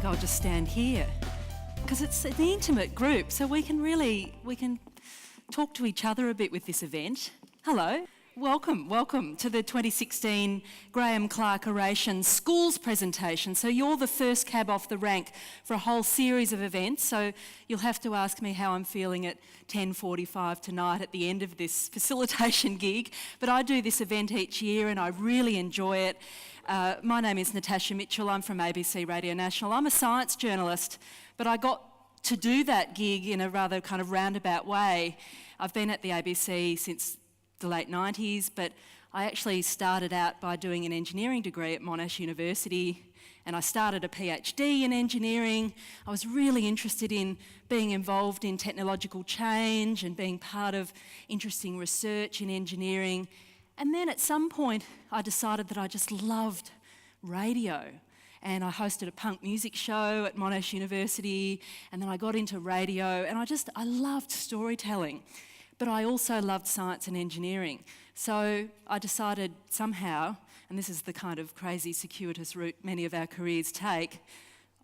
think I'll just stand here because it's an intimate group, so we can talk to each other a bit with this event. Hello. Welcome to the 2016 Graeme Clark Orator Schools presentation. So you're the first cab off the rank for a whole series of events, so you'll have to ask me how I'm feeling at 10:45 tonight at the end of this facilitation gig. But I do this event each year and I really enjoy it. My name is Natasha Mitchell, I'm from ABC Radio National. I'm a science journalist, but I got to do that gig in a rather kind of roundabout way. I've been at the ABC since the late 90s, but I actually started out by doing an engineering degree at Monash University, and I started a PhD in engineering. I was really interested in being involved in technological change and being part of interesting research in engineering. And then at some point I decided that I just loved radio, and I hosted a punk music show at Monash University, and then I got into radio, and I loved storytelling. But I also loved science and engineering. So I decided somehow, and this is the kind of crazy circuitous route many of our careers take,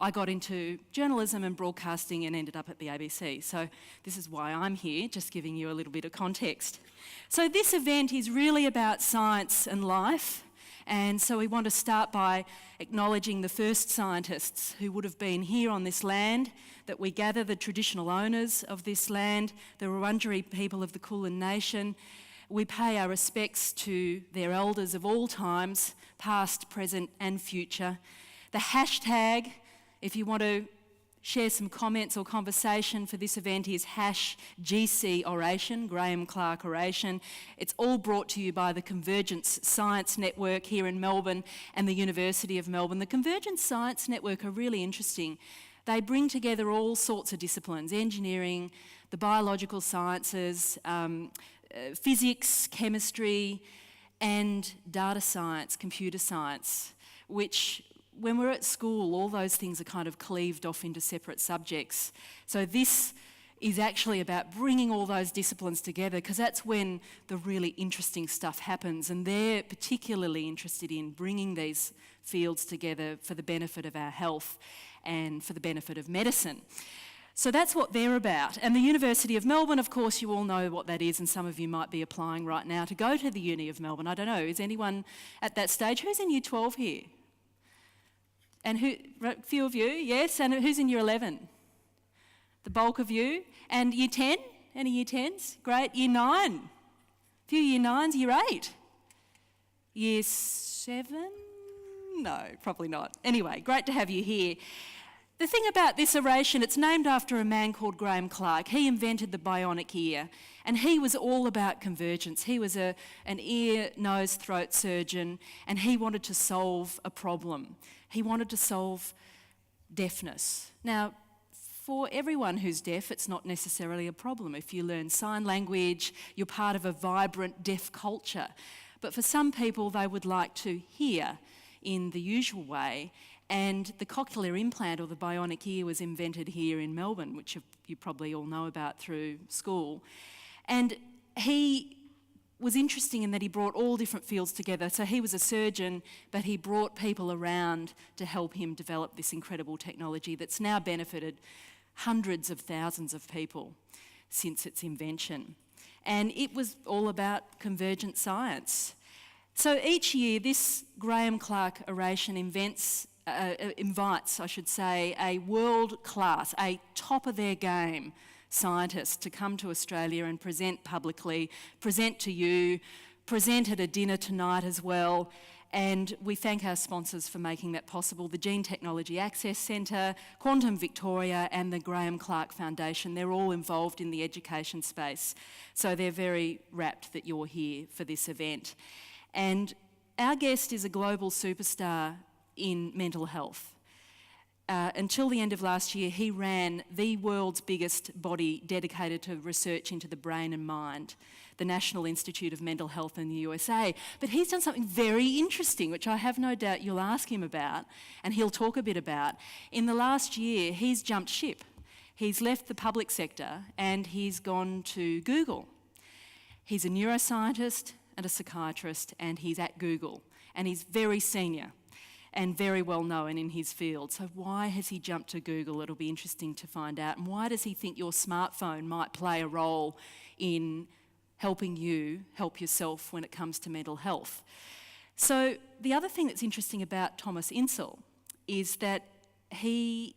I got into journalism and broadcasting and ended up at the ABC. So this is why I'm here, just giving you a little bit of context. So this event is really about science and life. And so we want to start by acknowledging the first scientists who would have been here on this land, that we gather the traditional owners of this land, the Wurundjeri people of the Kulin Nation. We pay our respects to their elders of all times, past, present and future. The hashtag, if you want to share some comments or conversation for this event, is #GCOration, Graeme Clark Orator. It's all brought to you by the Convergence Science Network here in Melbourne and the University of Melbourne. The Convergence Science Network are really interesting. They bring together all sorts of disciplines: engineering, the biological sciences, physics, chemistry, and data science, computer science, which when we're at school, all those things are kind of cleaved off into separate subjects. So this is actually about bringing all those disciplines together, because that's when the really interesting stuff happens, and they're particularly interested in bringing these fields together for the benefit of our health and for the benefit of medicine. So that's what they're about. And the University of Melbourne, of course, you all know what that is, and some of you might be applying right now to go to the Uni of Melbourne. I don't know, is anyone at that stage? Who's in Year 12 here? And a few of you, yes, and who's in Year 11? The bulk of you. And Year 10? Any Year 10s? Great. Year 9? A few Year 9s, Year 8? Year 7? No, probably not. Anyway, great to have you here. The thing about this oration, it's named after a man called Graeme Clark. He invented the bionic ear, and he was all about convergence. He was an ear, nose, throat surgeon, and he wanted to solve a problem. He wanted to solve deafness. Now, for everyone who's deaf, it's not necessarily a problem. If you learn sign language, you're part of a vibrant deaf culture. But for some people, they would like to hear in the usual way. And the cochlear implant, or the bionic ear, was invented here in Melbourne, which you probably all know about through school. And he was interesting in that he brought all different fields together. So he was a surgeon, but he brought people around to help him develop this incredible technology that's now benefited hundreds of thousands of people since its invention. And it was all about convergent science. So each year, this Graeme Clark Orator invites, a world-class, a top-of-their-game scientist to come to Australia and present publicly, present to you, present at a dinner tonight as well. And we thank our sponsors for making that possible: the Gene Technology Access Centre, Quantum Victoria and the Graeme Clark Foundation. They're all involved in the education space, so they're very rapt that you're here for this event. And our guest is a global superstar in mental health. Until the end of last year, he ran the world's biggest body dedicated to research into the brain and mind, the National Institute of Mental Health in the USA. But he's done something very interesting, which I have no doubt you'll ask him about, and he'll talk a bit about. In the last year, he's jumped ship. He's left the public sector and he's gone to Google. He's a neuroscientist and a psychiatrist, and he's at Google, and he's very senior. and very well known in his field. So why has he jumped to Google? It'll be interesting to find out. And why does he think your smartphone might play a role in helping you help yourself when it comes to mental health? So the other thing that's interesting about Thomas Insel is that he's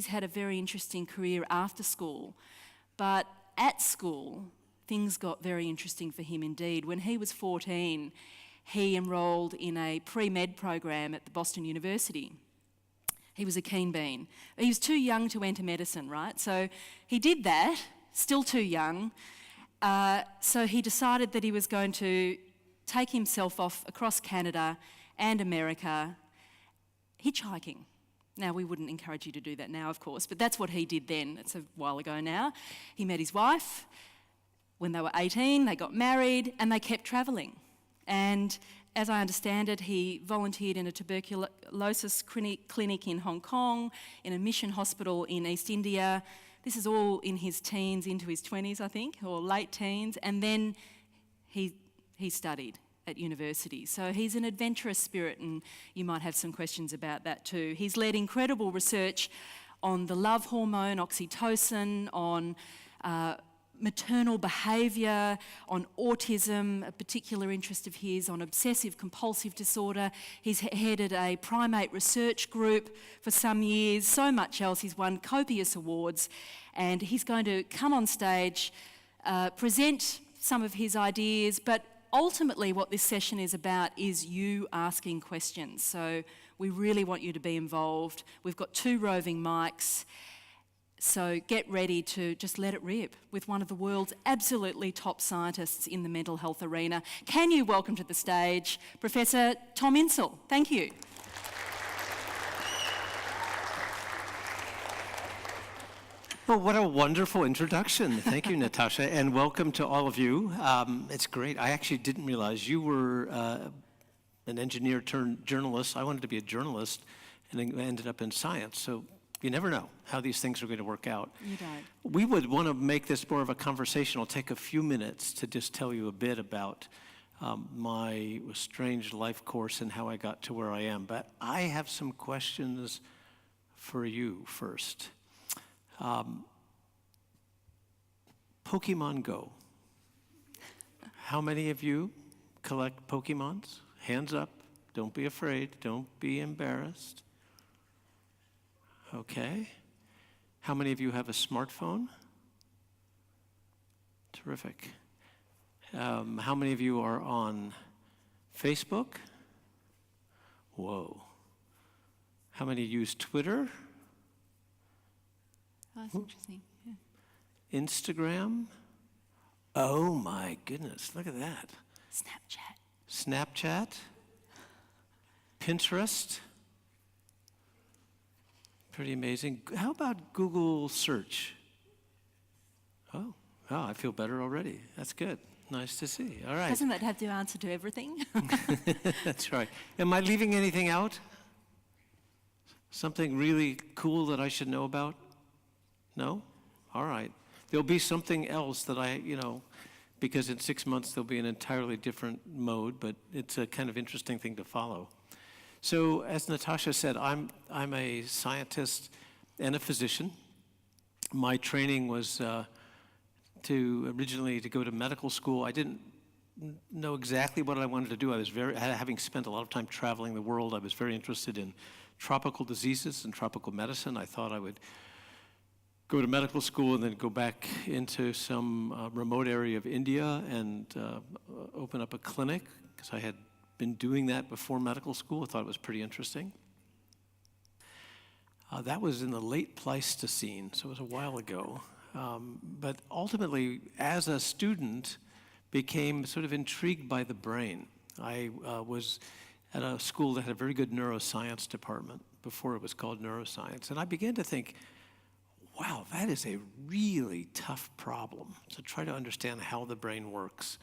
had a very interesting career after school, but at school, things got very interesting for him indeed. When he was 14, he enrolled in a pre-med program at the Boston University. He was a keen bean. He was too young to enter medicine, right? So he did that, still too young. So he decided that he was going to take himself off across Canada and America, hitchhiking. Now, we wouldn't encourage you to do that now, of course, but that's what he did then. It's a while ago now. He met his wife. When they were 18, they got married and they kept travelling. And as I understand it, he volunteered in a tuberculosis clinic in Hong Kong, in a mission hospital in East India. This is all in his teens, into his 20s, I think, or late teens. And then he studied at university. So he's an adventurous spirit, and you might have some questions about that too. He's led incredible research on the love hormone, oxytocin, on maternal behaviour, on autism, a particular interest of his, on obsessive compulsive disorder. He's headed a primate research group for some years, so much else. He's won copious awards, and he's going to come on stage, present some of his ideas, but ultimately what this session is about is you asking questions. So we really want you to be involved. We've got 2 roving mics. So get ready to just let it rip with one of the world's absolutely top scientists in the mental health arena. Can you welcome to the stage Professor Tom Insel? Thank you. Well, what a wonderful introduction. Thank you, Natasha, and welcome to all of you. It's great. I actually didn't realize you were an engineer turned journalist. I wanted to be a journalist and then ended up in science. So you never know how these things are going to work out. You don't. We would want to make this more of a conversation. I'll take a few minutes to just tell you a bit about my strange life course and how I got to where I am. But I have some questions for you first. Pokemon Go. How many of you collect Pokemons? Hands up. Don't be afraid. Don't be embarrassed. Okay. How many of you have a smartphone? Terrific. How many of you are on Facebook? Whoa. How many use Twitter? Oh, that's interesting. Yeah. Instagram? Oh my goodness, look at that. Snapchat? Pinterest? Pretty amazing. How about Google search? Oh, I feel better already. That's good. Nice to see. All right. Doesn't that have the answer to everything? That's right. Am I leaving anything out? Something really cool that I should know about? No? All right. There'll be something else that because in 6 months there'll be an entirely different mode, but it's a kind of interesting thing to follow. So as Natasha said, I'm a scientist and a physician. My training was originally to go to medical school. I didn't know exactly what I wanted to do. Having spent a lot of time traveling the world, I was very interested in tropical diseases and tropical medicine. I thought I would go to medical school and then go back into some remote area of India and open up a clinic, because I had been doing that before medical school. I thought it was pretty interesting. That was in the late Pleistocene, so it was a while ago. But ultimately, as a student, became sort of intrigued by the brain. I was at a school that had a very good neuroscience department before it was called neuroscience. And I began to think, wow, that is a really tough problem, to try to understand how the brain works.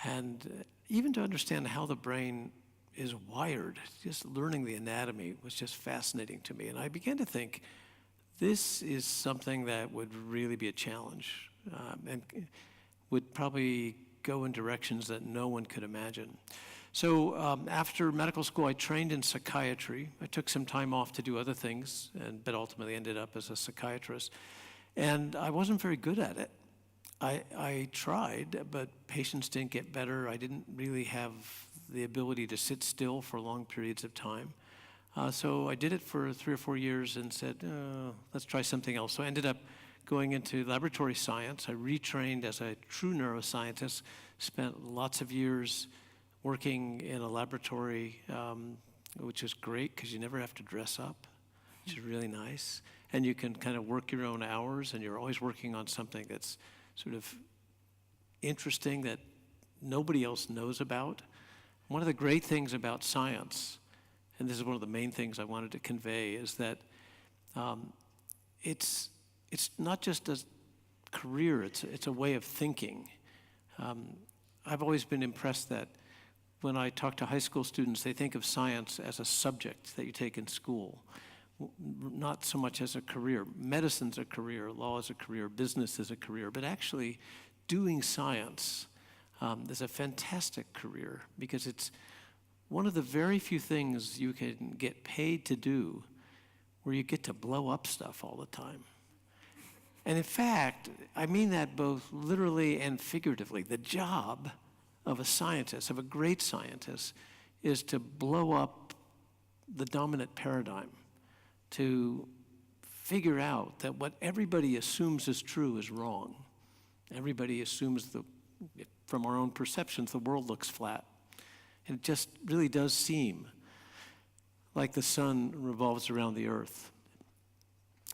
And even to understand how the brain is wired, just learning the anatomy was just fascinating to me. And I began to think, this is something that would really be a challenge and would probably go in directions that no one could imagine. So after medical school, I trained in psychiatry. I took some time off to do other things, but ultimately ended up as a psychiatrist. And I wasn't very good at it. I tried, but patients didn't get better. I didn't really have the ability to sit still for long periods of time. So I did it for 3 or 4 years and said, let's try something else. So I ended up going into laboratory science. I retrained as a true neuroscientist, spent lots of years working in a laboratory, which is great because you never have to dress up, which is really nice. And you can kind of work your own hours, and you're always working on something that's sort of interesting that nobody else knows about. One of the great things about science, and this is one of the main things I wanted to convey, is that it's not just a career, it's a way of thinking. I've always been impressed that when I talk to high school students, they think of science as a subject that you take in school, not so much as a career. Medicine's a career, law is a career, business is a career, but actually doing science is a fantastic career because it's one of the very few things you can get paid to do where you get to blow up stuff all the time. And in fact, I mean that both literally and figuratively. The job of a scientist, of a great scientist, is to blow up the dominant paradigm, to figure out that what everybody assumes is true is wrong. Everybody assumes from our own perceptions, the world looks flat. And it just really does seem like the sun revolves around the earth.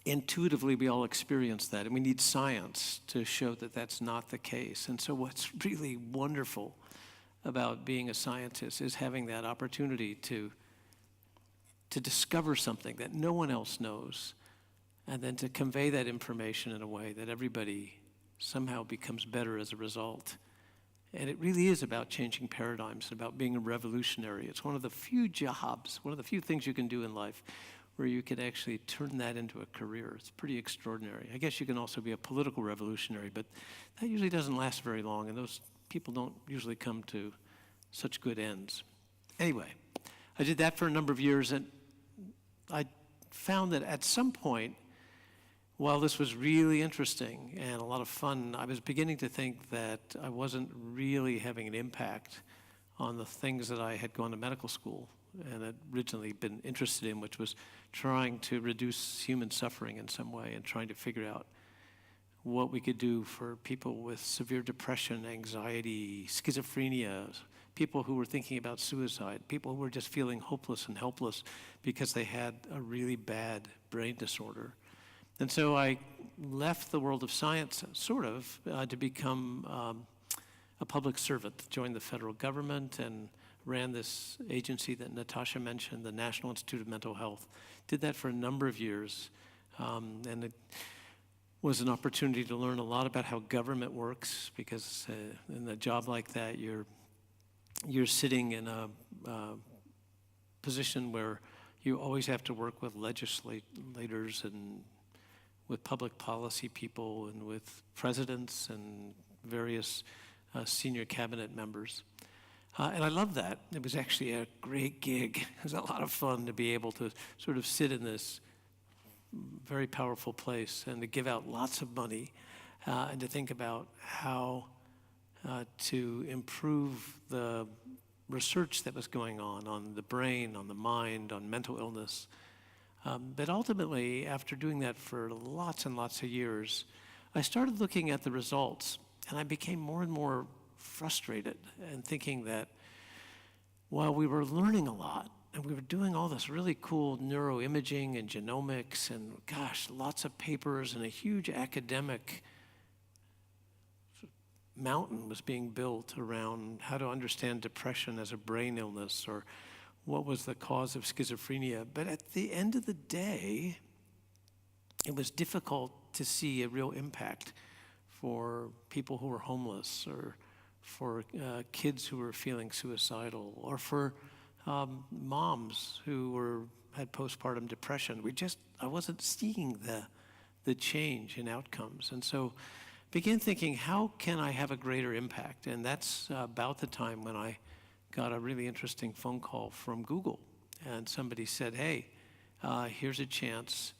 Intuitively, we all experience that, and we need science to show that that's not the case. And so what's really wonderful about being a scientist is having that opportunity to discover something that no one else knows, and then to convey that information in a way that everybody somehow becomes better as a result. And it really is about changing paradigms, about being a revolutionary. It's one of the few jobs, one of the few things you can do in life where you can actually turn that into a career. It's pretty extraordinary. I guess you can also be a political revolutionary, but that usually doesn't last very long, and those people don't usually come to such good ends. Anyway, I did that for a number of years, and I found that at some point, while this was really interesting and a lot of fun, I was beginning to think that I wasn't really having an impact on the things that I had gone to medical school and had originally been interested in, which was trying to reduce human suffering in some way and trying to figure out what we could do for people with severe depression, anxiety, schizophrenia, people who were thinking about suicide, people who were just feeling hopeless and helpless because they had a really bad brain disorder. And so I left the world of science, sort of, to become a public servant, joined the federal government and ran this agency that Natasha mentioned, the National Institute of Mental Health. Did that for a number of years, and it was an opportunity to learn a lot about how government works, because in a job like that, you're sitting in a position where you always have to work with legislators and with public policy people and with presidents and various senior cabinet members. And I love that. It was actually a great gig. It was a lot of fun to be able to sort of sit in this very powerful place and to give out lots of money and to think about how to improve the research that was going on the brain, on the mind, on mental illness. But ultimately, after doing that for lots and lots of years, I started looking at the results, and I became more and more frustrated and thinking that while we were learning a lot and we were doing all this really cool neuroimaging and genomics and, gosh, lots of papers and a huge academic mountain was being built around how to understand depression as a brain illness or what was the cause of schizophrenia. But at the end of the day, it was difficult to see a real impact for people who were homeless or for kids who were feeling suicidal or for moms who had postpartum depression. I wasn't seeing the change in outcomes. And so began thinking, how can I have a greater impact? And that's about the time when I got a really interesting phone call from Google, and somebody said, hey, here's a chance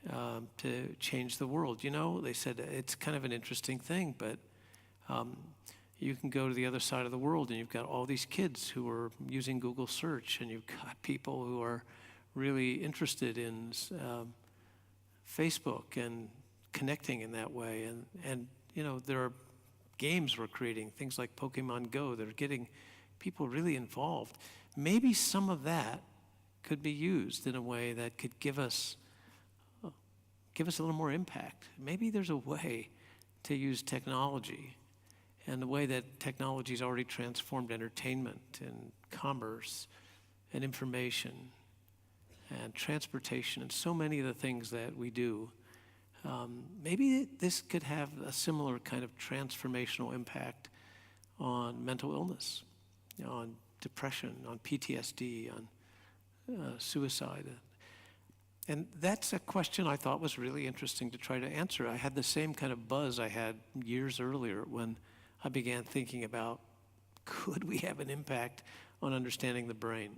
to change the world. You know, they said, it's kind of an interesting thing, but you can go to the other side of the world and you've got all these kids who are using Google search, and you've got people who are really interested in Facebook and connecting in that way. And you know, there are games we're creating, things like Pokemon Go, that are getting people really involved. Maybe some of that could be used in a way that could give us a little more impact. Maybe there's a way to use technology, and the way that technology's already transformed entertainment and commerce and information and transportation and so many of the things that we do. Maybe this could have a similar kind of transformational impact on mental illness, on depression, on PTSD, on suicide. And that's a question I thought was really interesting to try to answer. I had the same kind of buzz I had years earlier when I began thinking about, could we have an impact on understanding the brain?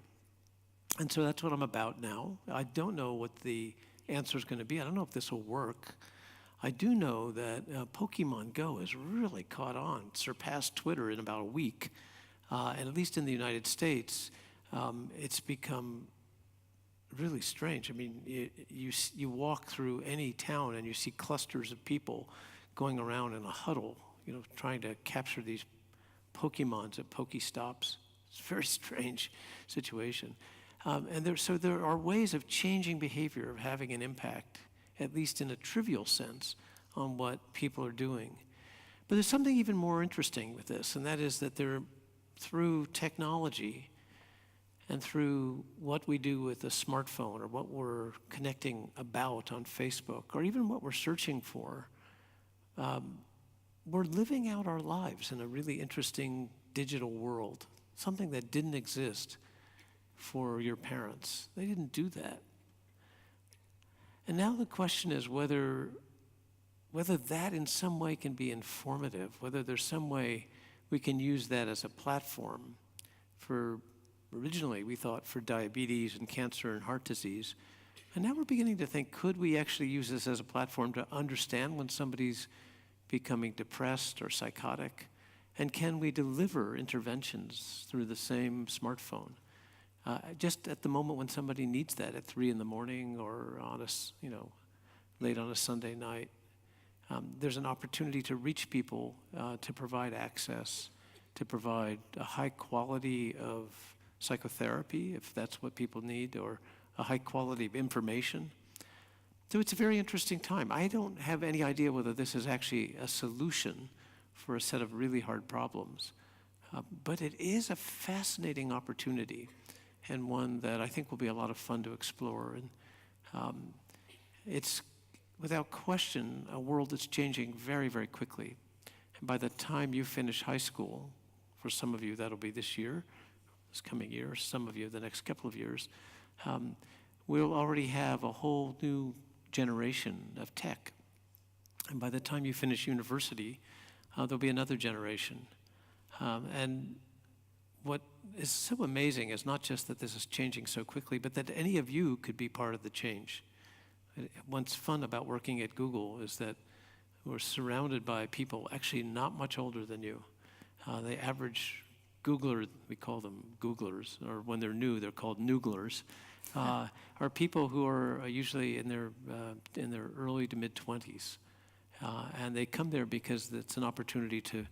And so that's what I'm about now. I don't know what the answer is going to be. I don't know if this will work. I do know that Pokemon Go has really caught on, surpassed Twitter in about a week. And at least in the United States, it's become really strange. I mean, you walk through any town and you see clusters of people going around in a huddle, you know, trying to capture these Pokemons at Pokestops. It's a very strange situation. And there are ways of changing behavior, of having an impact, at least in a trivial sense, on what people are doing. But there's something even more interesting with this, and that is that through technology and through what we do with a smartphone, or what we're connecting about on Facebook, or even what we're searching for, we're living out our lives in a really interesting digital world, something that didn't exist for your parents. They didn't do that. And now the question is whether that in some way can be informative, whether there's some way we can use that as a platform for, originally we thought for diabetes and cancer and heart disease. And now we're beginning to think, could we actually use this as a platform to understand when somebody's becoming depressed or psychotic? And can we deliver interventions through the same smartphone? Just at the moment when somebody needs that, at 3 a.m. or on late on a Sunday night, there's an opportunity to reach people, to provide access, to provide a high quality of psychotherapy, if that's what people need, or a high quality of information. So it's a very interesting time. I don't have any idea whether this is actually a solution for a set of really hard problems, but it is a fascinating opportunity, and one that I think will be a lot of fun to explore. And it's, without question, a world that's changing very, very quickly. And by the time you finish high school, for some of you that'll be this year, this coming year, some of you the next couple of years, we'll already have a whole new generation of tech. And by the time you finish university, there'll be another generation. And what is so amazing is not just that this is changing so quickly, but that any of you could be part of the change. What's fun about working at Google is that we're surrounded by people actually not much older than you. The average Googler, we call them Googlers, or when they're new, they're called Nooglers, are people who are usually in their early to mid-20s. And they come there because it's an opportunity to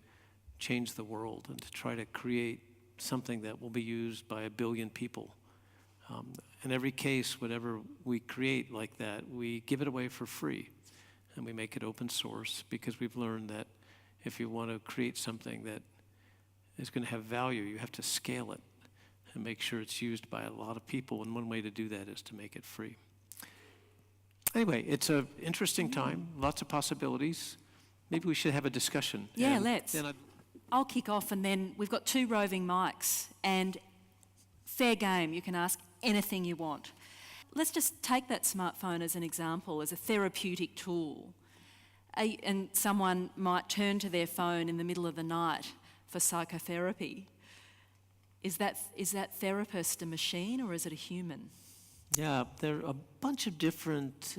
change the world and to try to create something that will be used by 1 billion people. In every case, whatever we create like that, we give it away for free, and we make it open source, because we've learned that if you want to create something that is going to have value, you have to scale it and make sure it's used by a lot of people, and one way to do that is to make it free. Anyway, it's an interesting time, lots of possibilities. Maybe we should have a discussion. Yeah, let's. I'll kick off, and then we've got 2 roving mics, and fair game, you can ask anything you want. Let's just take that smartphone as an example, as a therapeutic tool. And someone might turn to their phone in the middle of the night for psychotherapy. Is that therapist a machine or is it a human? Yeah, there are a bunch of different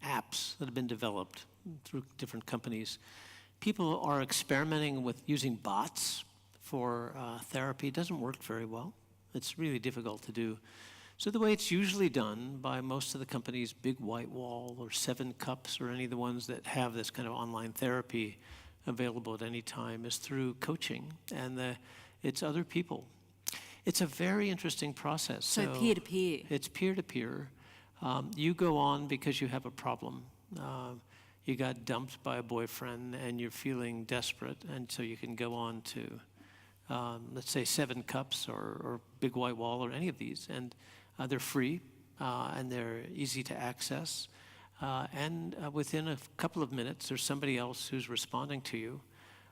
apps that have been developed through different companies. People are experimenting with using bots for therapy. It doesn't work very well. It's really difficult to do. So the way it's usually done by most of the companies, Big White Wall or Seven Cups or any of the ones that have this kind of online therapy available at any time, is through coaching, and it's other people. It's a very interesting process. So peer-to-peer. It's peer-to-peer. You go on because you have a problem. You got dumped by a boyfriend and you're feeling desperate, and so you can go on to, let's say, Seven Cups or Big White Wall or any of these, and they're free and they're easy to access. And within a couple of minutes, there's somebody else who's responding to you.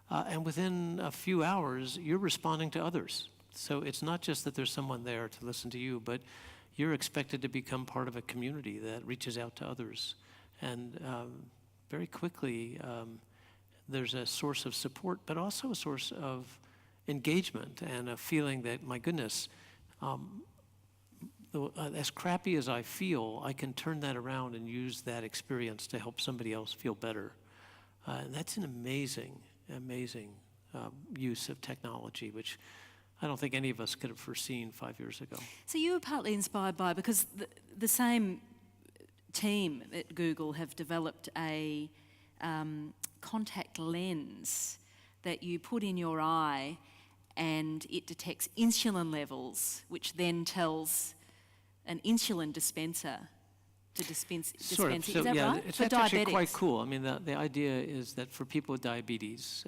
And within a few hours, you're responding to others. So it's not just that there's someone there to listen to you, but you're expected to become part of a community that reaches out to others. And very quickly, there's a source of support, but also a source of engagement and a feeling that, my goodness, as crappy as I feel, I can turn that around and use that experience to help somebody else feel better. And that's an amazing use of technology, which I don't think any of us could have foreseen 5 years ago. So you were partly inspired by, because the same team at Google have developed a contact lens that you put in your eye and it detects insulin levels, which then tells an insulin dispenser to dispense it. Sort of. Is So, that yeah, right? it's For actually diabetics. quite cool. I mean, the idea is that for people with diabetes,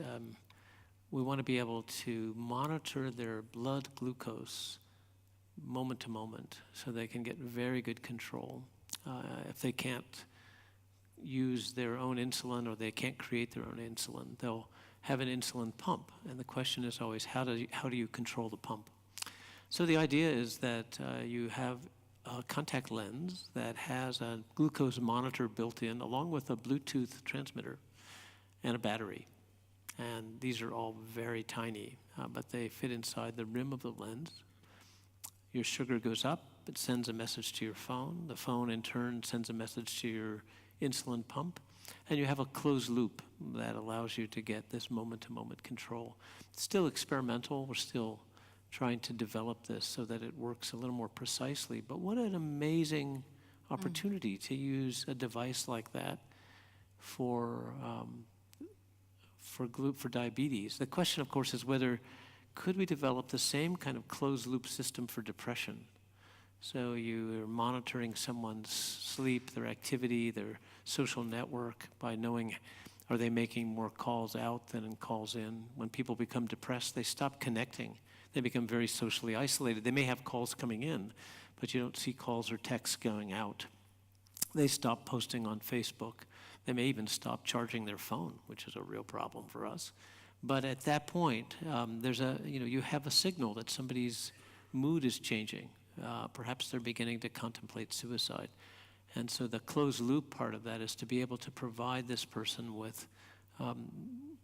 we want to be able to monitor their blood glucose moment to moment so they can get very good control. If they can't use their own insulin or they can't create their own insulin, they'll have an insulin pump. And the question is always, how do you control the pump? So the idea is that you have a contact lens that has a glucose monitor built in, along with a Bluetooth transmitter and a battery. And these are all very tiny, but they fit inside the rim of the lens. Your sugar goes up, it sends a message to your phone. The phone, in turn, sends a message to your insulin pump. And you have a closed loop that allows you to get this moment-to-moment control. It's still experimental. We're still trying to develop this so that it works a little more precisely. But what an amazing opportunity to use a device like that for diabetes. The question, of course, is whether could we develop the same kind of closed-loop system for depression? So you're monitoring someone's sleep, their activity, their social network by knowing, are they making more calls out than calls in? When people become depressed, they stop connecting. They become very socially isolated. They may have calls coming in, but you don't see calls or texts going out. They stop posting on Facebook. They may even stop charging their phone, which is a real problem for us. But at that point, you have a signal that somebody's mood is changing. Perhaps they're beginning to contemplate suicide. And so the closed loop part of that is to be able to provide this person with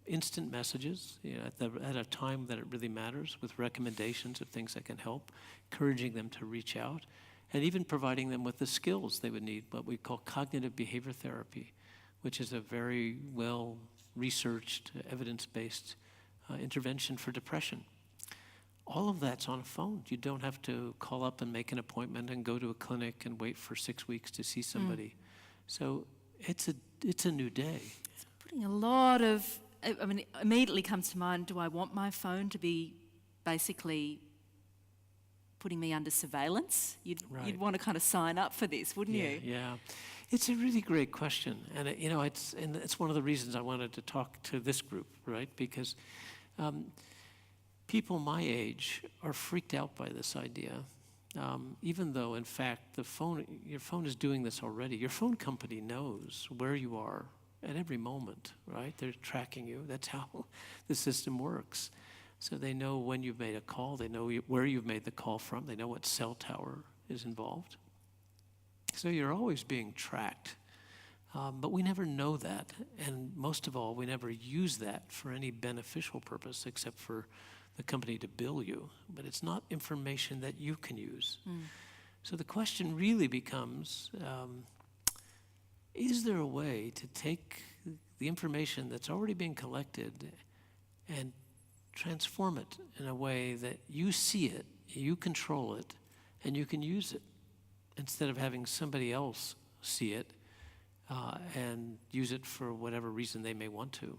instant messages at a time that it really matters, with recommendations of things that can help, encouraging them to reach out, and even providing them with the skills they would need, what we call cognitive behavior therapy, which is a very well-researched, evidence-based intervention for depression. All of that's on a phone. You don't have to call up and make an appointment and go to a clinic and wait for 6 weeks to see somebody. So it's a new day. It's putting a lot of, it immediately comes to mind, do I want my phone to be basically putting me under surveillance? You'd want to kind of sign up for this, wouldn't you? Yeah. It's a really great question, and it's one of the reasons I wanted to talk to this group, right? Because people my age are freaked out by this idea, even though, in fact, your phone is doing this already. Your phone company knows where you are at every moment, right? They're tracking you. That's how the system works. So they know when you've made a call. They know where you've made the call from. They know what cell tower is involved. So you're always being tracked. But we never know that. And most of all, we never use that for any beneficial purpose except for the company to bill you, but it's not information that you can use. So the question really becomes, is there a way to take the information that's already been collected and transform it in a way that you see it, you control it, and you can use it, instead of having somebody else see it and use it for whatever reason they may want to.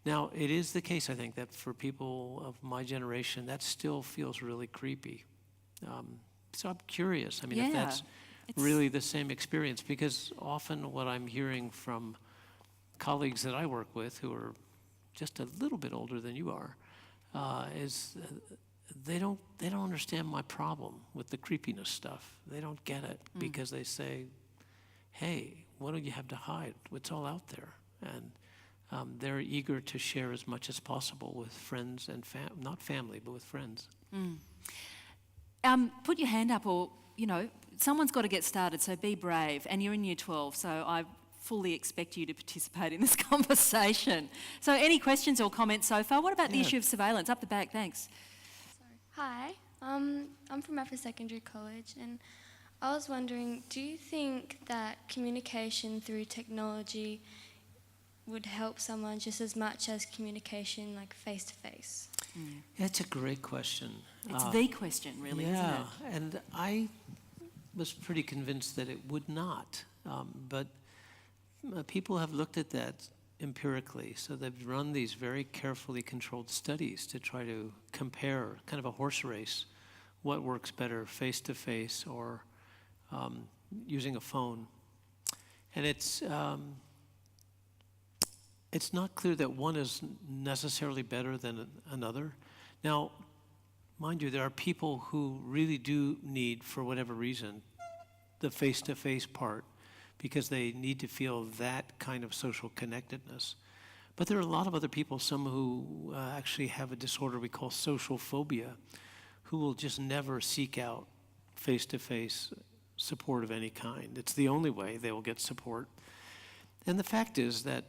Now, it is the case, I think, that for people of my generation, that still feels really creepy. So I'm curious, I mean, if that's really the same experience, because often what I'm hearing from colleagues that I work with who are just a little bit older than you are, is they don't understand my problem with the creepiness stuff. They don't get it because they say, hey, what do you have to hide? It's all out there. And they're eager to share as much as possible with friends and not family, but with friends. Put your hand up, or, someone's got to get started, so be brave. And you're in Year 12, so I fully expect you to participate in this conversation. So any questions or comments so far? What about the issue of surveillance? Up the back, thanks. Hi, I'm from Upper Secondary College, and I was wondering, do you think that communication through technology would help someone just as much as communication like face-to-face? That's a great question. It's the question, really, isn't it? Yeah, and I was pretty convinced that it would not. But people have looked at that empirically. So they've run these very carefully controlled studies to try to compare, kind of a horse race, what works better, face-to-face or using a phone. And it's not clear that one is necessarily better than another. Now, mind you, there are people who really do need, for whatever reason, the face-to-face part, because they need to feel that kind of social connectedness. But there are a lot of other people, some who actually have a disorder we call social phobia, who will just never seek out face-to-face support of any kind. It's the only way they will get support. And the fact is that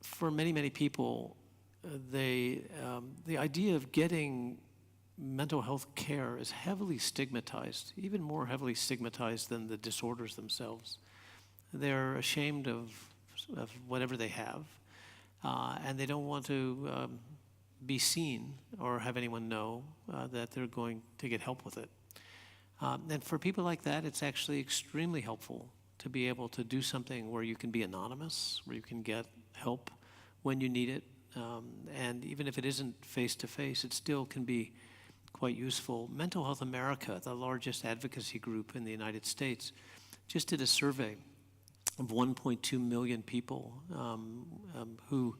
for many, many people, the idea of getting mental health care is heavily stigmatized, even more heavily stigmatized than the disorders themselves. They're ashamed of whatever they have, and they don't want to be seen or have anyone know that they're going to get help with it. And for people like that, it's actually extremely helpful to be able to do something where you can be anonymous, where you can get help when you need it. And even if it isn't face-to-face, it still can be quite useful. Mental Health America, the largest advocacy group in the United States, just did a survey of 1.2 million people who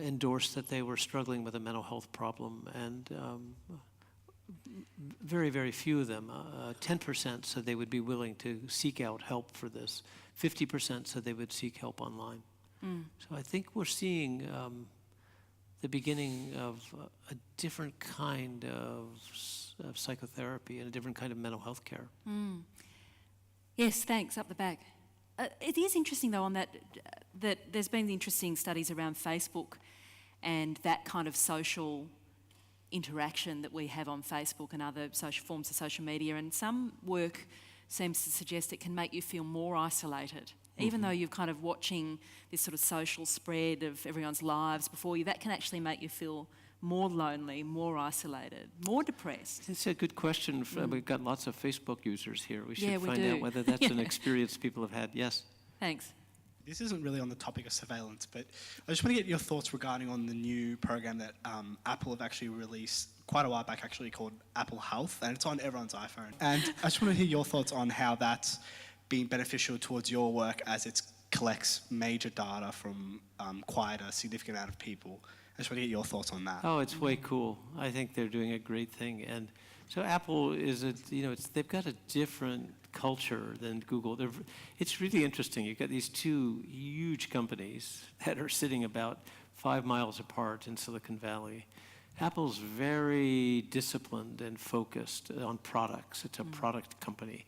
endorsed that they were struggling with a mental health problem. And very, very few of them, 10% said they would be willing to seek out help for this. 50% said they would seek help online. So I think we're seeing the beginning of a different kind of psychotherapy and a different kind of mental health care. Yes, thanks, up the back. It is interesting, though, on that there's been interesting studies around Facebook and that kind of social interaction that we have on Facebook and other social forms of social media, and some work seems to suggest it can make you feel more isolated. Even though you're kind of watching this sort of social spread of everyone's lives before you, that can actually make you feel more lonely, more isolated, more depressed. It's a good question. We've got lots of Facebook users here. We should find do. out whether that's an experience people have had. Yes. Thanks. This isn't really on the topic of surveillance, but I just want to get your thoughts regarding on the new program that Apple have actually released quite a while back, actually called Apple Health, and it's on everyone's iPhone. And I just want to hear your thoughts on how that's been beneficial towards your work as it collects major data from quite a significant amount of people. I just want to get your thoughts on that. Oh, it's way cool. I think they're doing a great thing. And so Apple is, they've got a different culture than Google. It's really interesting. You've got these two huge companies that are sitting about 5 miles apart in Silicon Valley. Apple's very disciplined and focused on products. It's a product company.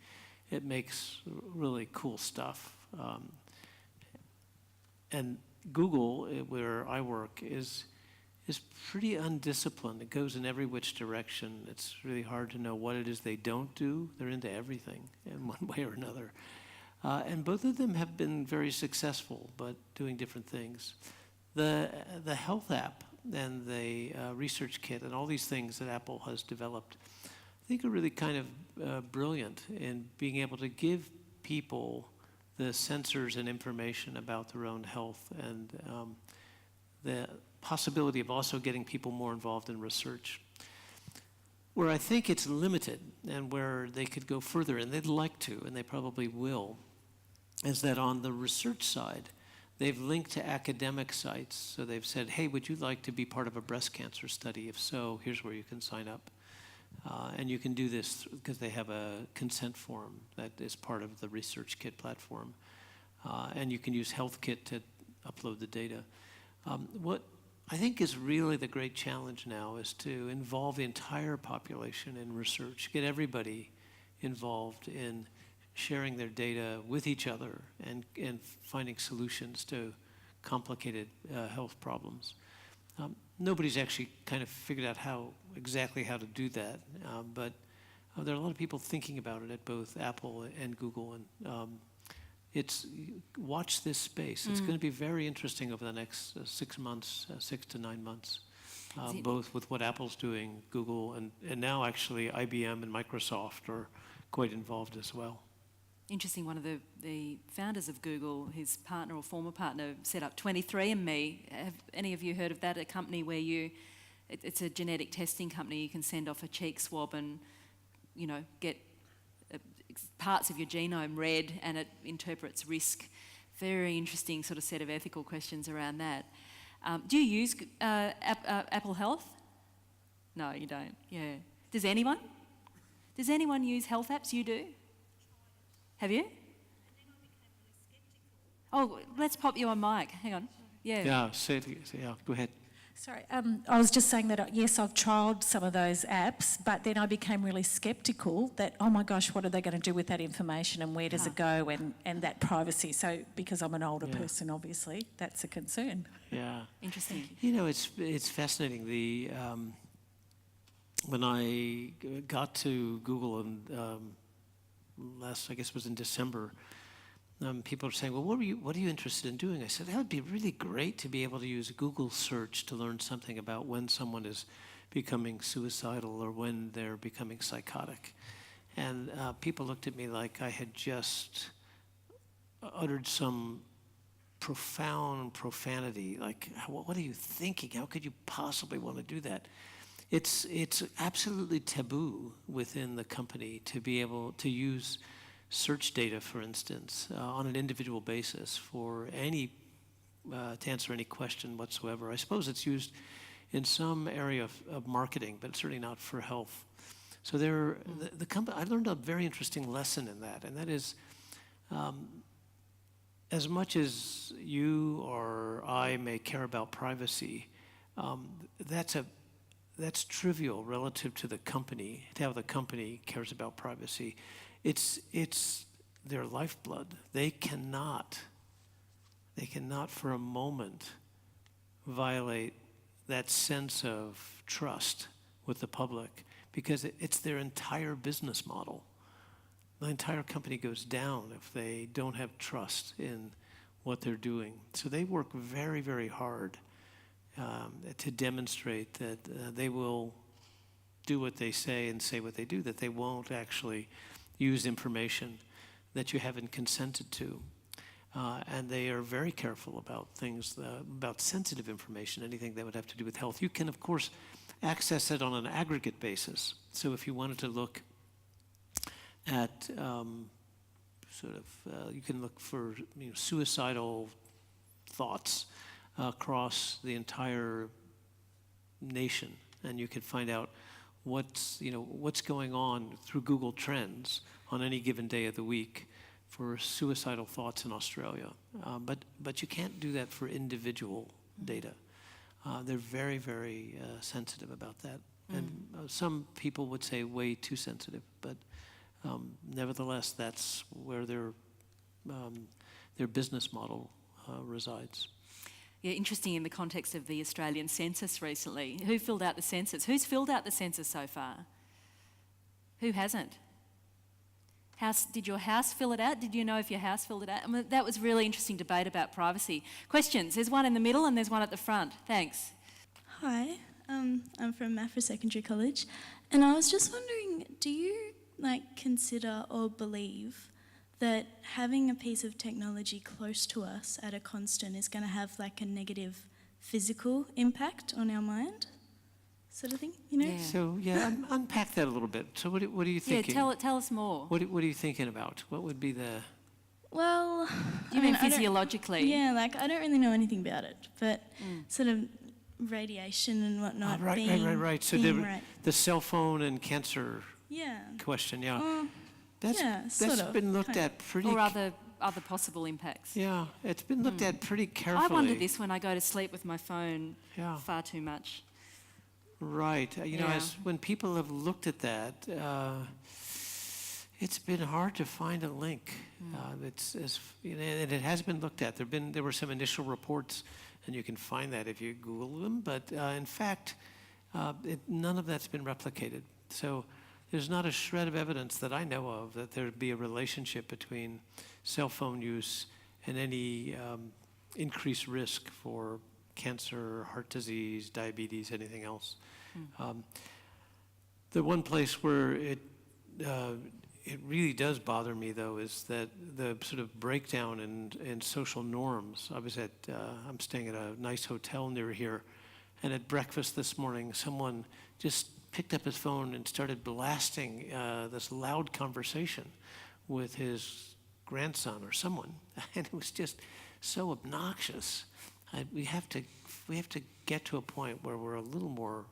It makes really cool stuff. And Google, where I work, is is pretty undisciplined. It goes in every which direction. It's really hard to know what it is they don't do. They're into everything in one way or another. And both of them have been very successful, but doing different things. The health app and the research kit and all these things that Apple has developed, I think are really kind of brilliant in being able to give people the sensors and information about their own health, and the possibility of also getting people more involved in research. Where I think it's limited and where they could go further, and they'd like to, and they probably will, is that on the research side, they've linked to academic sites. So they've said, hey, would you like to be part of a breast cancer study? If so, here's where you can sign up. And you can do this because they have a consent form that is part of the Research Kit platform. And you can use HealthKit to upload the data. What I think is really the great challenge now is to involve the entire population in research, get everybody involved in sharing their data with each other and finding solutions to complicated health problems. Nobody's actually kind of figured out exactly how to do that, but there are a lot of people thinking about it at both Apple and Google, and watch this space. It's going to be very interesting over the next 6 months, 6 to 9 months, both with what Apple's doing, Google, and now actually IBM and Microsoft are quite involved as well. Interesting, one of the founders of Google, his partner or former partner, set up 23andMe. Have any of you heard of that? A company where it's a genetic testing company. You can send off a cheek swab and, get parts of your genome read, and it interprets risk. Very interesting sort of set of ethical questions around that. Do you use Apple Health? No, you don't. Yeah. Does anyone? Does anyone use health apps? You do? Have you? Oh, let's pop you on mic. Hang on. Yeah. Yeah, go ahead. Sorry, I was just saying that, yes, I've trialled some of those apps, but then I became really sceptical that, oh my gosh, what are they going to do with that information and where does it go, and that privacy. So, because I'm an older person, obviously, that's a concern. Yeah. Interesting. It's fascinating. When I got to Google and last, I guess it was in December, people are saying, well, what are you interested in doing? I said, that would be really great to be able to use Google search to learn something about when someone is becoming suicidal or when they're becoming psychotic. And people looked at me like I had just uttered some profound profanity, like, what are you thinking? How could you possibly want to do that? It's absolutely taboo within the company to be able to use search data, for instance, on an individual basis for to answer any question whatsoever. I suppose it's used in some area of marketing, but certainly not for health. So the company, I learned a very interesting lesson in that, and that is, as much as you or I may care about privacy, that's trivial relative to the company, to how the company cares about privacy. It's their lifeblood. They cannot for a moment violate that sense of trust with the public, because it's their entire business model. The entire company goes down if they don't have trust in what they're doing. So they work very, very hard to demonstrate that they will do what they say and say what they do, that they won't actually use information that you haven't consented to. And they are very careful about things, about sensitive information, anything that would have to do with health. You can, of course, access it on an aggregate basis. So if you wanted to look at you can look for suicidal thoughts across the entire nation, and you can find out what's going on through Google Trends on any given day of the week for suicidal thoughts in Australia. But you can't do that for individual data. They're very, very sensitive about that. And some people would say way too sensitive, but nevertheless, that's where their business model resides. Yeah, interesting in the context of the Australian Census recently. Who filled out the census? Who's filled out the census so far? Who hasn't? Did your house fill it out? Did you know if your house filled it out? I mean, that was really interesting debate about privacy. Questions? There's one in the middle and there's one at the front. Thanks. Hi, I'm from Maffra Secondary College, and I was just wondering, do you consider or believe that having a piece of technology close to us at a constant is going to have a negative physical impact on our mind, sort of thing, Yeah. So, unpack that a little bit. So what are you thinking? Yeah, tell us more. What are you thinking about? What would be the... Well, You mean physiologically? Yeah, I don't really know anything about it, but sort of radiation and whatnot. Right. So the cell phone and cancer Yeah. question, That's been looked at pretty... Or other possible impacts. Yeah, it's been looked at pretty carefully. I wonder this when I go to sleep with my phone Yeah. far too much. Right. When people have looked at that, it's been hard to find a link. And it has been looked at. There were some initial reports, and you can find that if you Google them. But in fact, none of that's been replicated. So there's not a shred of evidence that I know of that there'd be a relationship between cell phone use and any increased risk for cancer, heart disease, diabetes, anything else. The one place where it really does bother me, though, is that the sort of breakdown in social norms. I'm staying at a nice hotel near here, and at breakfast this morning, someone just picked up his phone and started blasting this loud conversation with his grandson or someone, and it was just so obnoxious. We have to get to a point where we're a little more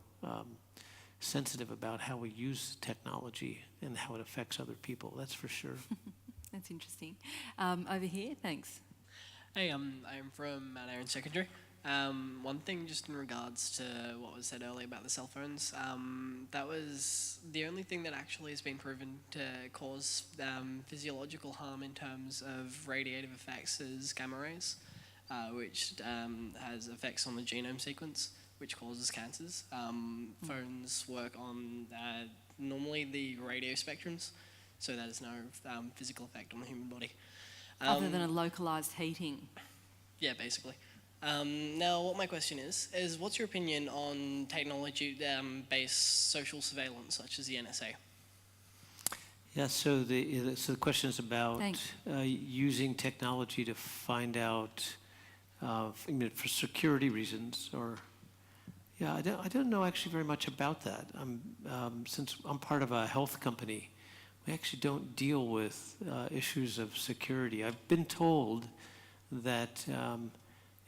sensitive about how we use technology and how it affects other people. That's for sure. That's interesting. Over here, thanks. Hey, I'm from Mount Aaron Secondary. One thing just in regards to what was said earlier about the cell phones, that was the only thing that actually has been proven to cause physiological harm in terms of radiative effects is gamma rays, which has effects on the genome sequence, which causes cancers. Phones work on normally the radio spectrums, so that has no physical effect on the human body. Other than a localised heating. Yeah, basically. Now, what my question is what's your opinion on technology-based social surveillance, such as the NSA? Yeah, so the question is about using technology to find out, for security reasons, or... Yeah, I don't know actually very much about that. Since I'm part of a health company, we actually don't deal with issues of security. I've been told that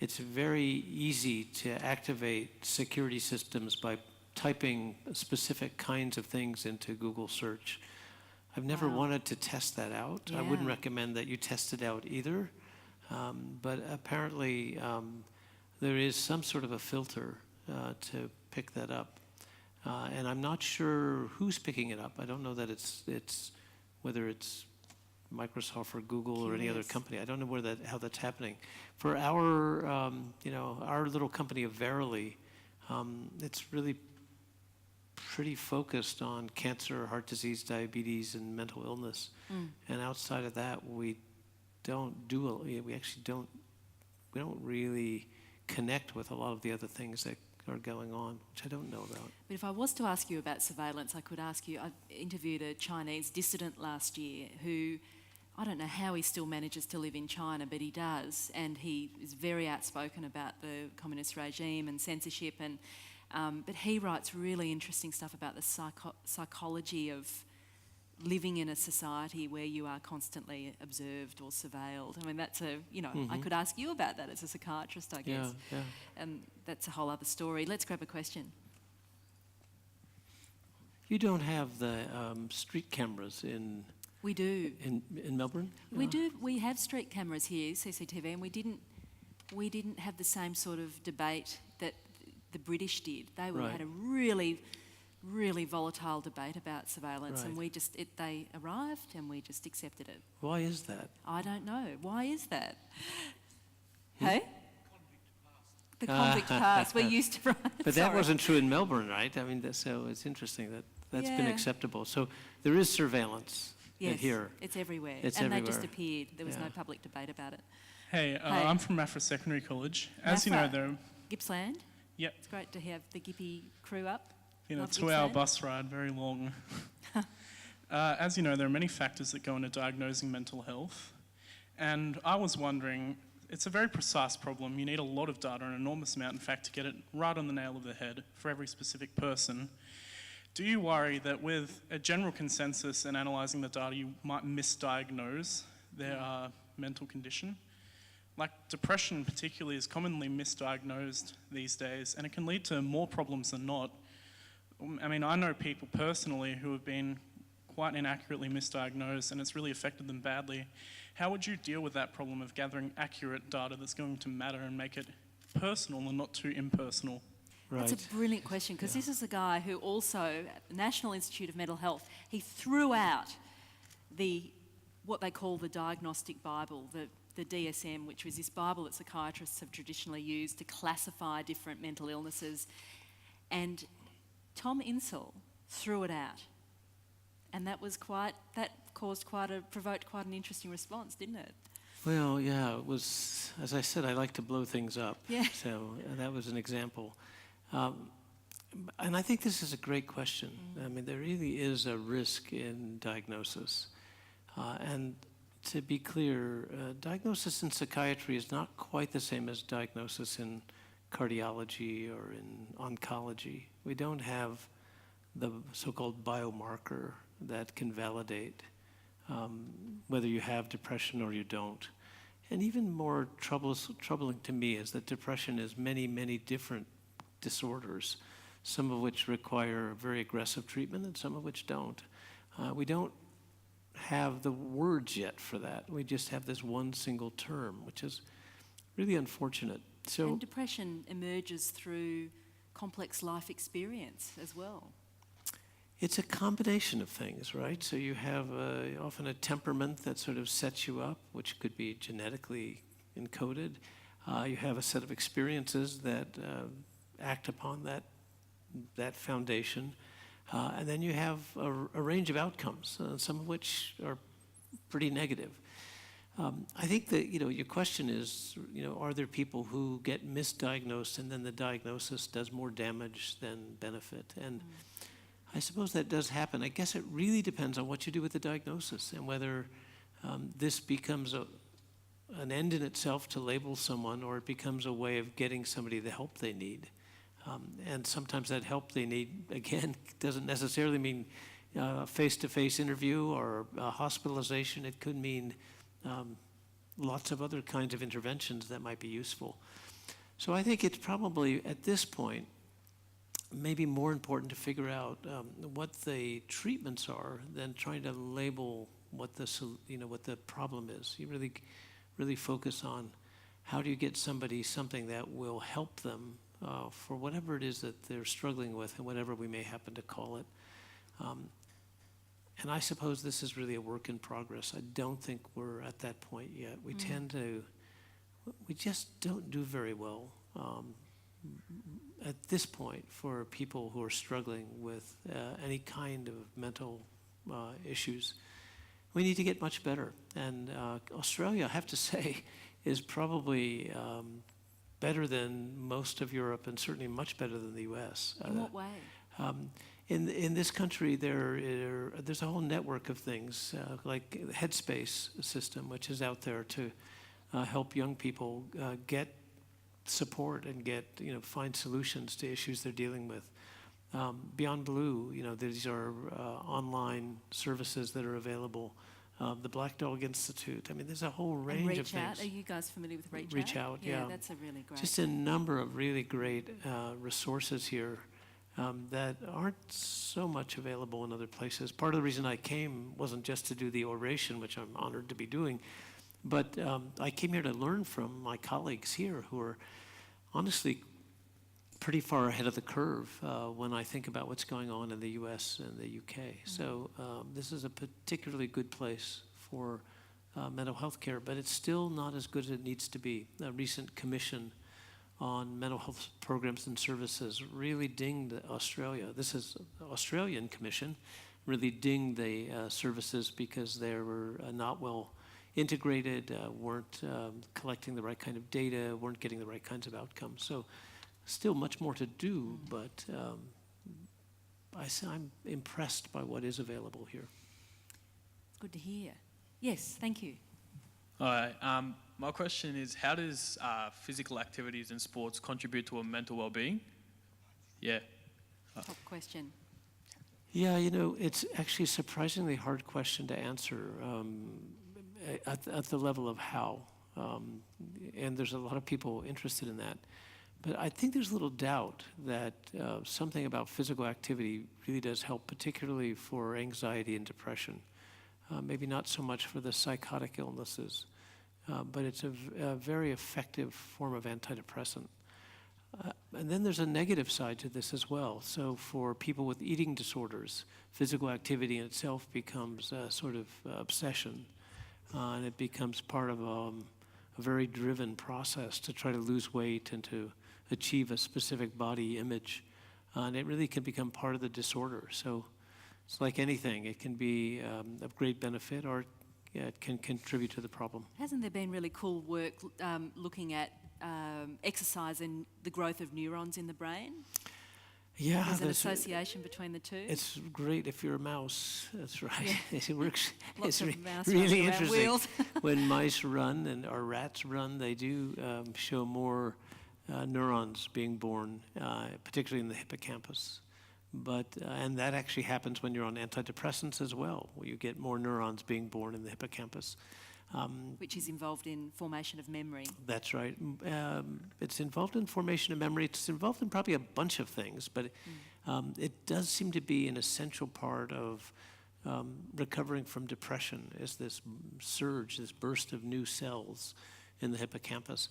it's very easy to activate security systems by typing specific kinds of things into Google search. I've never wanted to test that out. Yeah. I wouldn't recommend that you test it out either. But apparently there is some sort of a filter to pick that up. And I'm not sure who's picking it up. I don't know that it's whether it's Microsoft or Google or any other company. I don't know how that's happening. For our little company of Verily, it's really pretty focused on cancer, heart disease, diabetes, and mental illness. And outside of that, we don't really connect with a lot of the other things that are going on, which I don't know about. But if I was to ask you about surveillance, I could ask you, I interviewed a Chinese dissident last year who, I don't know how he still manages to live in China, but he does, and he is very outspoken about the communist regime and censorship, and but he writes really interesting stuff about the psychology of living in a society where you are constantly observed or surveilled. I mean, that's I could ask you about that as a psychiatrist, I guess. Yeah. And that's a whole other story. Let's grab a question. You don't have the street cameras in... We do. In Melbourne? We do. We have street cameras here, CCTV, and we didn't have the same sort of debate that the British did. They had a really, really volatile debate about surveillance, and they arrived and we just accepted it. Why is that? I don't know. Why is that? Hey? The convict pass, we're used to, right? But that wasn't true in Melbourne, right? I mean, so it's interesting that that's been Yeah. acceptable. So there is surveillance here. It's everywhere. It's and everywhere. they just appeared. There was Yeah. no public debate about it. Hey, Hey. I'm from Maffra Secondary College. As you know, Maffra. though, Gippsland, yep, it's great to have the Gippy crew up. been a Love 2-hour Gippsland. bus ride, very long. As you know, there are many factors that go into diagnosing mental health. And I was wondering, it's a very precise problem. You need a lot of data, an enormous amount, in fact, to get it right on the nail of the head for every specific person. Do you worry that with a general consensus and analysing the data, you might misdiagnose their mental condition? Like depression particularly is commonly misdiagnosed these days, and it can lead to more problems than not. I mean, I know people personally who have been quite inaccurately misdiagnosed, and it's really affected them badly. How would you deal with that problem of gathering accurate data that's going to matter and make it personal and not too impersonal? Right. That's a brilliant question, because this is a guy who also, at the National Institute of Mental Health, he threw out what they call the Diagnostic Bible, the DSM, which was this Bible that psychiatrists have traditionally used to classify different mental illnesses. And Tom Insel threw it out. And provoked quite an interesting response, didn't it? Well, yeah, it was, as I said, I like to blow things up. Yeah. So that was an example. And I think this is a great question. I mean, there really is a risk in diagnosis. And to be clear, diagnosis in psychiatry is not quite the same as diagnosis in cardiology or in oncology. We don't have the so-called biomarker that can validate whether you have depression or you don't. And even more troubling to me is that depression is many, many different disorders, some of which require very aggressive treatment and some of which don't. We don't have the words yet for that. We just have this one single term, which is really unfortunate. So, And depression emerges through complex life experience as well. it's a combination of things, right? So you have often a temperament that sort of sets you up, which could be genetically encoded. You have a set of experiences that act upon that foundation. And then you have a range of outcomes, some of which are pretty negative. I think that, your question is, are there people who get misdiagnosed and then the diagnosis does more damage than benefit? And I suppose that does happen. I guess it really depends on what you do with the diagnosis and whether this becomes an end in itself to label someone, or it becomes a way of getting somebody the help they need. And sometimes that help they need, again, doesn't necessarily mean a face-to-face interview or hospitalization. It could mean lots of other kinds of interventions that might be useful. So I think it's probably, at this point, maybe more important to figure out what the treatments are than trying to label what the problem is. You really focus on how do you get somebody something that will help them for whatever it is that they're struggling with, and whatever we may happen to call it. And I suppose this is really a work in progress. I don't think we're at that point yet. We just don't do very well at this point for people who are struggling with any kind of mental issues. We need to get much better. And Australia, I have to say, is probably better than most of Europe, and certainly much better than the U.S. In what way? In this country, there's a whole network of things, like the Headspace system, which is out there to help young people get support and find solutions to issues they're dealing with. Beyond Blue, these are online services that are available. The Black Dog Institute. I mean, there's a whole range of things. Are you guys familiar with Reach Out? Reach Out, yeah. That's a really great. Just a number of really great resources here that aren't so much available in other places. Part of the reason I came wasn't just to do the oration, which I'm honored to be doing, but I came here to learn from my colleagues here who are honestly pretty far ahead of the curve when I think about what's going on in the US and the UK. So this is a particularly good place for mental health care, but it's still not as good as it needs to be. A recent commission on mental health programs and services really dinged Australia. This is the Australian Commission really dinged the services because they were not well integrated, weren't collecting the right kind of data, weren't getting the right kinds of outcomes. So still much more to do, but I'm impressed by what is available here. It's good to hear. Yes, thank you. Hi, my question is, how does physical activities and sports contribute to a mental well-being? Yeah. Top question. Yeah, it's actually a surprisingly hard question to answer at the level of how. And there's a lot of people interested in that. But I think there's little doubt that something about physical activity really does help, particularly for anxiety and depression. Maybe not so much for the psychotic illnesses, but it's a very effective form of antidepressant. And then there's a negative side to this as well. So for people with eating disorders, physical activity in itself becomes a sort of obsession, and it becomes part of a very driven process to try to lose weight and to achieve a specific body image. And it really can become part of the disorder. So it's like anything. It can be of great benefit, or it can contribute to the problem. Hasn't there been really cool work looking at exercise and the growth of neurons in the brain? Yeah, there's an association between the two. It's great if you're a mouse. That's right. Yeah. It works. Lots It's of mouse really running around interesting. wheels. When mice run or rats run, they do show more neurons being born, particularly in the hippocampus. But and that actually happens when you're on antidepressants as well, where you get more neurons being born in the hippocampus. Which is involved in formation of memory. That's right. It's involved in formation of memory. It's involved in probably a bunch of things, but it does seem to be an essential part of recovering from depression, is this surge, this burst of new cells in the hippocampus.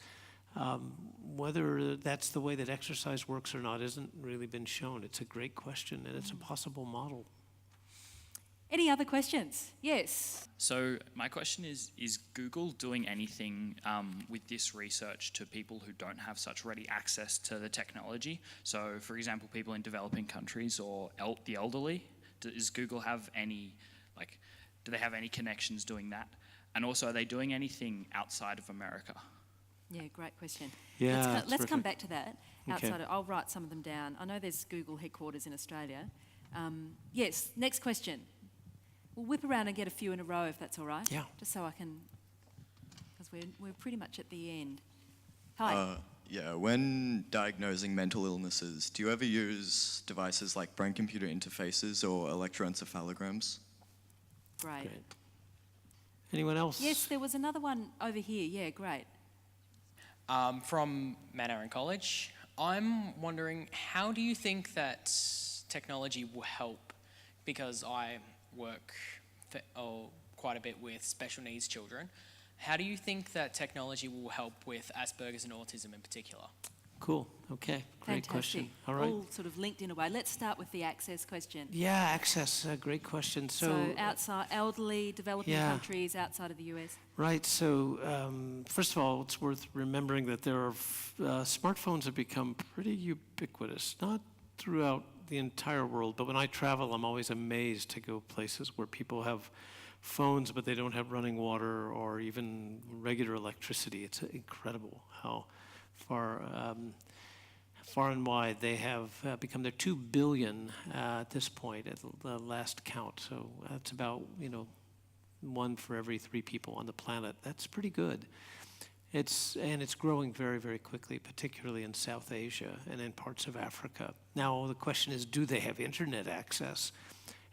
Whether that's the way that exercise works or not isn't really been shown. It's a great question, and it's a possible model. Any other questions? Yes. So my question is Google doing anything with this research to people who don't have such ready access to the technology? So, for example, people in developing countries or the elderly, does Google have any, do they have any connections doing that? And also, are they doing anything outside of America? Yeah, great question. Yeah, let's come back to that. Okay. I'll write some of them down. I know there's Google headquarters in Australia. Yes, next question. We'll whip around and get a few in a row if that's all right. Yeah. Just so I can, because we're pretty much at the end. Hi. Yeah, when diagnosing mental illnesses, do you ever use devices like brain-computer interfaces or electroencephalograms? Great. Anyone else? Yes, there was another one over here. Yeah, great. From Mount Aaron College, I'm wondering, how do you think that technology will help? Because I work quite a bit with special needs children. How do you think that technology will help with Asperger's and autism in particular? Cool. Okay. Great question. All right. All sort of linked in a way. Let's start with the access question. Yeah, access. Great question. So outside elderly, developing countries outside of the US. Right. So first of all, it's worth remembering that there are smartphones have become pretty ubiquitous. Not throughout the entire world, but when I travel, I'm always amazed to go places where people have phones, but they don't have running water or even regular electricity. It's incredible how far and wide they have become. They're 2 billion at this point at the last count. So that's about 1 for every 3 people on the planet. That's pretty good. It's growing very, very quickly, particularly in South Asia and in parts of Africa. Now, the question is, do they have internet access?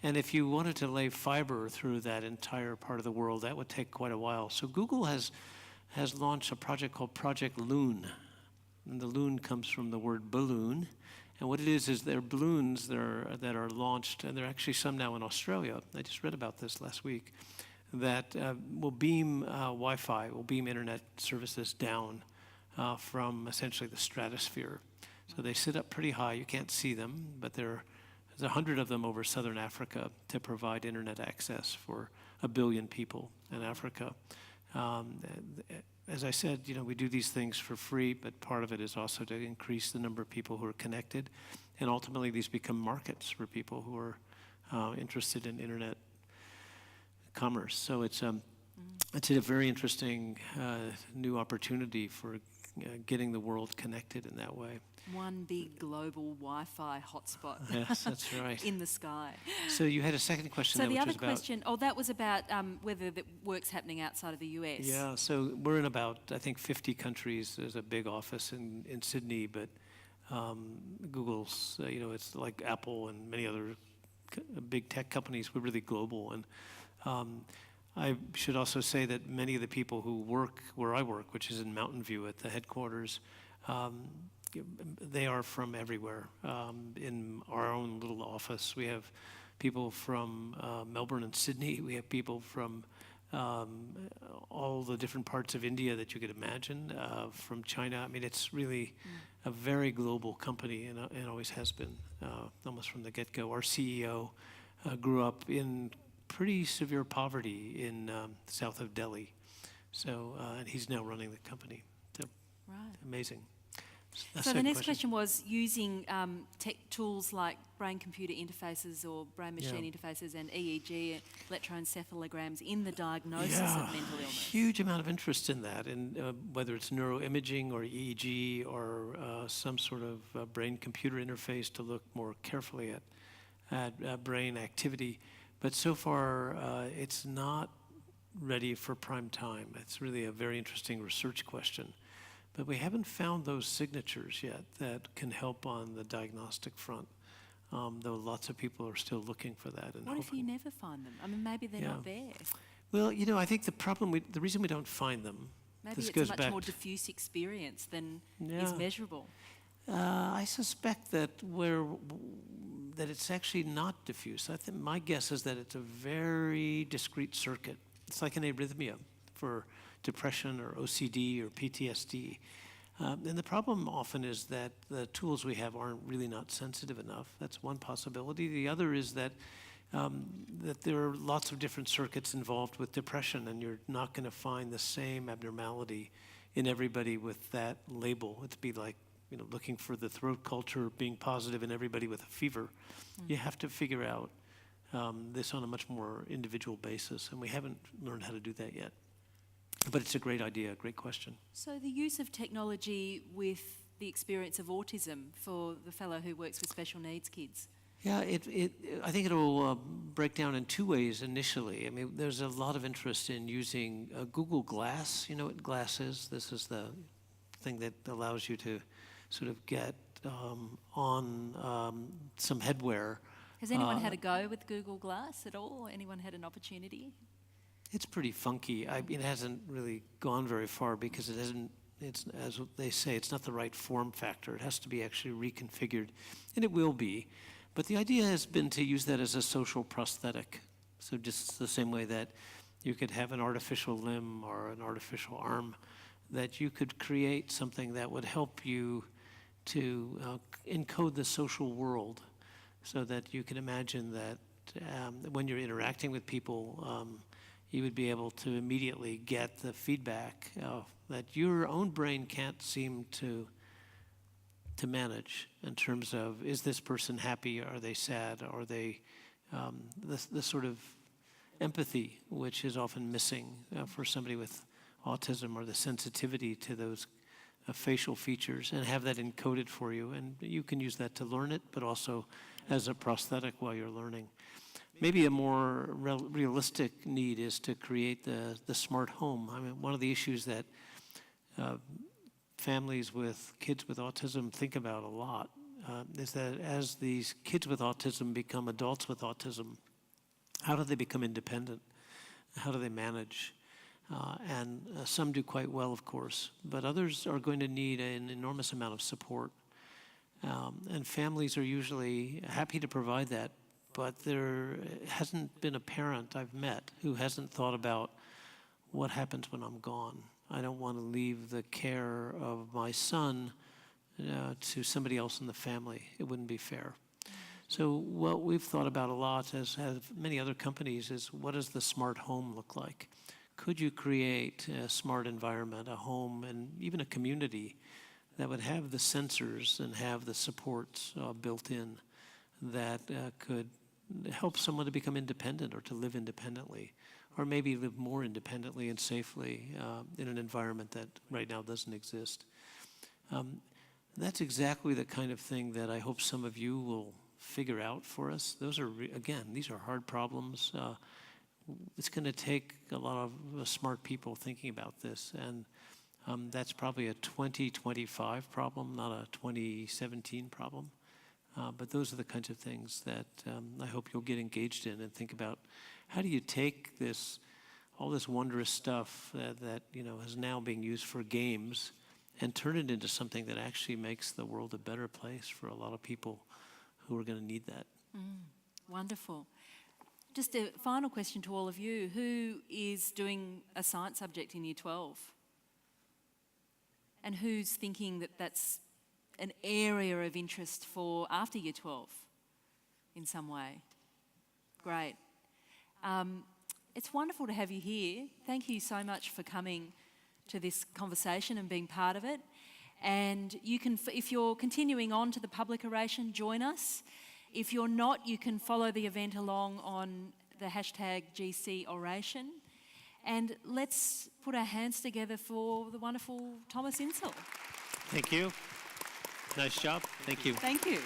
And if you wanted to lay fiber through that entire part of the world, that would take quite a while. So Google has launched a project called Project Loon. And the loon comes from the word balloon. And what it is they're balloons that are launched, and there are actually some now in Australia. I just read about this last week. That will beam Wi-Fi, will beam internet services down from essentially the stratosphere. So they sit up pretty high. You can't see them, but there's 100 of them over southern Africa to provide internet access for 1 billion people in Africa. As I said, we do these things for free, but part of it is also to increase the number of people who are connected. And ultimately, these become markets for people who are interested in internet commerce. So it's a very interesting new opportunity for getting the world connected in that way. One big global Wi-Fi hotspot. Yes, that's right. In the sky. So you had a second question. So there, the which other was about, question, that was about whether the work's happening outside of the US. Yeah, so we're in about, I think, 50 countries. There's a big office in Sydney, but Google's, it's like Apple and many other big tech companies. We're really global. And I should also say that many of the people who work where I work, which is in Mountain View at the headquarters, they are from everywhere. In our own little office, we have people from Melbourne and Sydney. We have people from all the different parts of India that you could imagine, from China. I mean, it's really a very global company, and always has been, almost from the get-go. Our CEO grew up in pretty severe poverty in south of Delhi. So, and he's now running the company. So, right. Amazing. So the next question was using tech tools like brain-computer interfaces or brain-machine interfaces and EEG, electroencephalograms in the diagnosis of mental illness. Huge amount of interest in that, and whether it's neuroimaging or EEG or some sort of brain-computer interface to look more carefully at brain activity. But so far, it's not ready for prime time. It's really a very interesting research question. But we haven't found those signatures yet that can help on the diagnostic front, though lots of people are still looking for that. And what if you never find them? I mean, maybe they're not there. Well, I think the reason we don't find them, maybe it's a much more diffuse experience than is measurable. I suspect that it's actually not diffuse. I think my guess is that it's a very discrete circuit. It's like an arrhythmia for depression or OCD or PTSD. And the problem often is that the tools we have aren't really not sensitive enough. That's one possibility. The other is that there are lots of different circuits involved with depression, and you're not going to find the same abnormality in everybody with that label. It'd be like looking for the throat culture being positive in everybody with a fever. You have to figure out this on a much more individual basis, and we haven't learned how to do that yet. But it's a great idea, a great question. So the use of technology with the experience of autism for the fellow who works with special needs kids? Yeah, I think it'll break down in two ways initially. I mean, there's a lot of interest in using Google Glass. You know what Glass is? This is the thing that allows you to sort of get on some headwear. Has anyone had a go with Google Glass at all? Anyone had an opportunity? It's pretty funky. It hasn't really gone very far because it's, as they say, it's not the right form factor. It has to be actually reconfigured, and it will be. But the idea has been to use that as a social prosthetic. So just the same way that you could have an artificial limb or an artificial arm, that you could create something that would help you to encode the social world so that you can imagine that when you're interacting with people, you would be able to immediately get the feedback that your own brain can't seem to manage in terms of, is this person happy, are they sad, are they, the sort of empathy which is often missing for somebody with autism, or the sensitivity to those facial features, and have that encoded for you. And you can use that to learn it, but also as a prosthetic while you're learning. Maybe a more realistic need is to create the smart home. I mean, one of the issues that families with kids with autism think about a lot is that as these kids with autism become adults with autism, how do they become independent? How do they manage? And some do quite well, of course, but others are going to need an enormous amount of support. And families are usually happy to provide that, but there hasn't been a parent I've met who hasn't thought about what happens when I'm gone. I don't want to leave the care of my son to somebody else in the family. It wouldn't be fair. So what we've thought about a lot, as have many other companies, is what does the smart home look like? could you create a smart environment, a home, and even a community that would have the sensors and have the supports built in that could help someone to become independent or to live independently, or maybe live more independently and safely in an environment that right now doesn't exist. That's exactly the kind of thing that I hope some of you will figure out for us. Those are, again, these are hard problems. It's going to take a lot of smart people thinking about this, and that's probably a 2025 problem, not a 2017 problem. But those are the kinds of things that I hope you'll get engaged in and think about. How do you take this, all this wondrous stuff that is now being used for games, and turn it into something that actually makes the world a better place for a lot of people who are going to need that. Wonderful. Just a final question to all of you. Who is doing a science subject in Year 12? And who's thinking that that's an area of interest for after Year 12 in some way? Great. It's wonderful to have you here. Thank you so much for coming to this conversation and being part of it. And you can, if you're continuing on to the public oration, join us. If you're not, you can follow the event along on the hashtag GC Oration. And let's put our hands together for the wonderful Thomas Insel. Thank you. Nice job. Thank you. Thank you.